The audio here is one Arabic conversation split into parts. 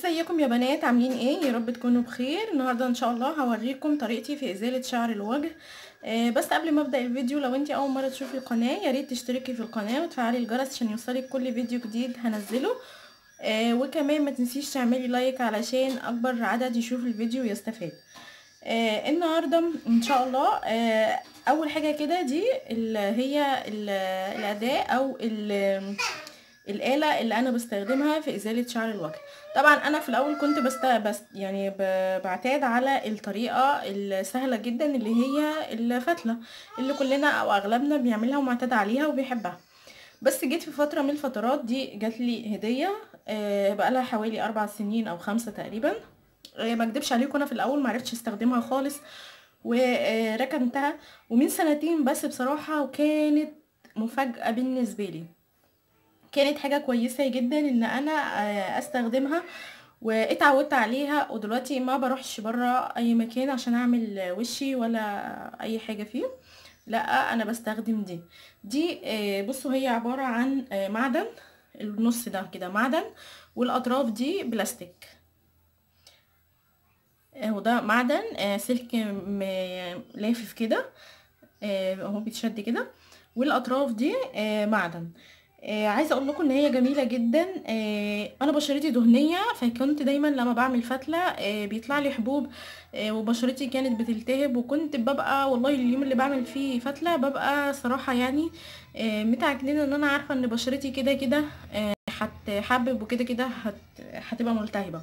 ازيكم يا بنات؟ عاملين ايه؟ يا رب تكونوا بخير. النهارده ان شاء الله هوريكم طريقتي في ازاله شعر الوجه. بس قبل ما ابدا الفيديو، لو انت اول مره تشوفي القناه يا ريت تشتركي في القناه وتفعلي الجرس عشان يوصلك كل فيديو جديد هنزله. وكمان ما تنسيش تعملي لايك علشان اكبر عدد يشوف الفيديو ويستفاد. النهارده ان شاء الله اول حاجه كده دي هي الاداه او الآلة اللي انا بستخدمها في ازالة شعر الوجه. طبعا انا في الاول كنت بعتاد على الطريقة السهلة جدا اللي هي الفتلة اللي كلنا او اغلبنا بيعملها ومعتاد عليها وبيحبها. بس جيت في فترة من الفترات دي جات لي هدية بقالها حوالي 4 سنين او 5 تقريبا. ما اكدبش عليكم، انا في الاول معرفتش استخدمها خالص وركنتها، ومن 2 سنين بس بصراحة، وكانت مفاجأة بالنسبة لي. كانت حاجة كويسة جدا ان انا استخدمها واتعودت عليها، ودلوقتي ما بروحش برا اي مكان عشان اعمل وشي ولا اي حاجة فيه. لا، انا بستخدم دي بصوا، هي عبارة عن معدن. النص ده كده معدن والاطراف دي بلاستيك. وده معدن سلك لافف كده، اهو بيتشد كده، والاطراف دي معدن. عايزه اقول لكم ان هي جميله جدا. انا بشرتي دهنيه، فكنت دايما لما بعمل فتله بيطلع لي حبوب، وبشرتي كانت بتلتهب، وكنت ببقى والله اليوم اللي بعمل فيه فتله ببقى صراحه يعني متعكننه ان انا عارفه ان بشرتي كده كده هتحبب وكده كده هتبقى ملتهبه.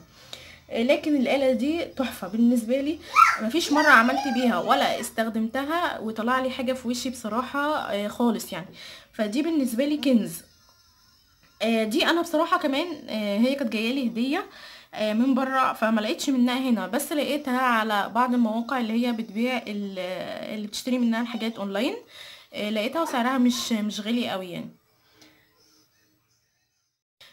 لكن الآلة دي تحفة بالنسبة لي. مفيش مرة عملت بيها ولا استخدمتها وطلع لي حاجة في وشي بصراحة خالص يعني. فدي بالنسبة لي كنز. دي انا بصراحة كمان هي كانت جاية لي هدية من بره، فما لقيتش منها هنا، بس لقيتها على بعض المواقع اللي هي بتبيع اللي بتشتري منها الحاجات اونلاين. لقيتها وسعرها مش غالي قوي يعني.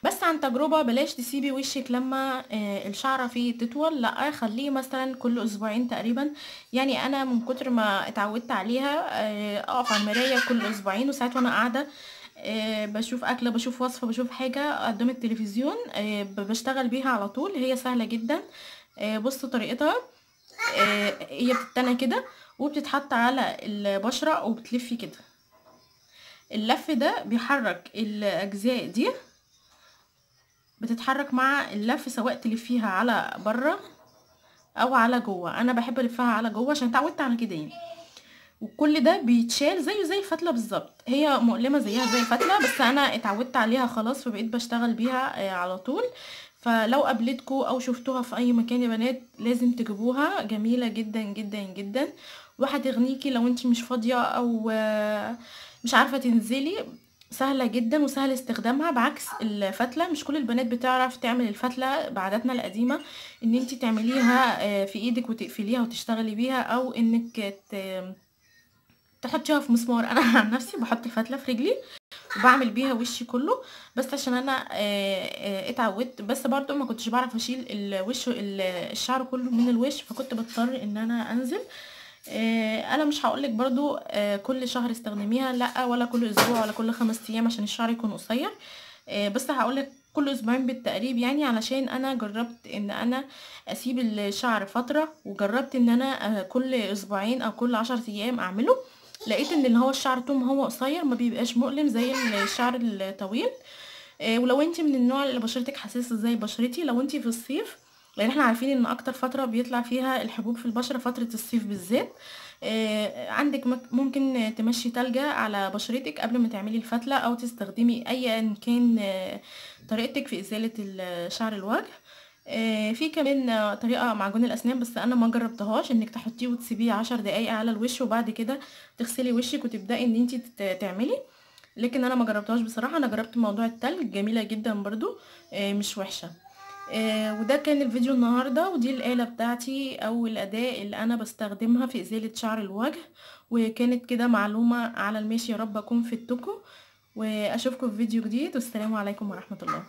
بس عن تجربة، بلاش تسيبي وشك لما الشعرة فيه تطول، لا خليه مثلا كل اسبوعين تقريبا. يعني انا من كتر ما اتعودت عليها اقف على المراية كل اسبوعين، وساعات وانا قاعدة بشوف اكله، بشوف وصفه، بشوف حاجه قدام التلفزيون بشتغل بيها على طول. هي سهله جدا. بصوا طريقتها. هي بتتنى كده وبتتحط على البشره وبتلفي كده. اللف ده بيحرك الاجزاء دي، بتتحرك مع اللف، سواء تلفيها على بره او على جوه. انا بحب الفها على جوه عشان اتعودت على كده يعني. وكل ده بيتشال زيه زي الفتله بالظبط. هي مؤلمه زيها زي الفتله، بس انا اتعودت عليها خلاص، فبقيت بشتغل بيها على طول. فلو قابلتكوا او شفتوها في اي مكان يا بنات لازم تجيبوها، جميله جدا جدا جدا، وهتغنيكي لو انت مش فاضيه او مش عارفه تنزلي. سهله جدا وسهل استخدامها، بعكس الفتله مش كل البنات بتعرف تعمل الفتله بعاداتنا القديمه، ان انت تعمليها في ايدك وتقفليها وتشتغلي بيها، او انك تحطيها في مسمار. انا عن نفسي بحط الفتله في رجلي وبعمل بيها وشي كله، بس عشان انا اتعودت. بس برضو ما كنتش بعرف اشيل الشعر كله من الوش، فكنت بضطر ان انا انزل. انا مش هقولك برضو كل شهر استخدميها، لا، ولا كل اسبوع ولا كل 5 ايام عشان الشعر يكون قصير. بس هقولك كل اسبوعين بالتقريب، يعني علشان انا جربت ان انا اسيب الشعر فتره، وجربت ان انا كل اسبوعين او كل 10 ايام اعمله. لقيت ان اللي هو الشعر طول ما هو قصير ما بيبقاش مؤلم زي الشعر الطويل. ولو انت من النوع اللي بشرتك حساسه زي بشرتي، لو انت في الصيف، لان احنا عارفين ان اكتر فتره بيطلع فيها الحبوب في البشره فتره الصيف بالذات، عندك ممكن تمشي تلجة على بشرتك قبل ما تعملي الفتله، او تستخدمي ايا كان طريقتك في ازاله شعر الوجه. في كمان طريقه معجون الاسنان، بس انا ما جربتهاش، انك تحطيه وتسيبيه 10 دقايق على الوش وبعد كده تغسلي وشك وتبداي ان انت تعملي. لكن انا ما جربتهاش بصراحه. انا جربت موضوع التلج، جميله جدا برضو، مش وحشه. وده كان الفيديو النهارده، ودي الآلة بتاعتي او الأداة اللي انا بستخدمها في ازالة شعر الوجه. وكانت كده معلومة على الماشي، يا رب اكون فدتكم، واشوفكم في فيديو جديد، والسلام عليكم ورحمة الله.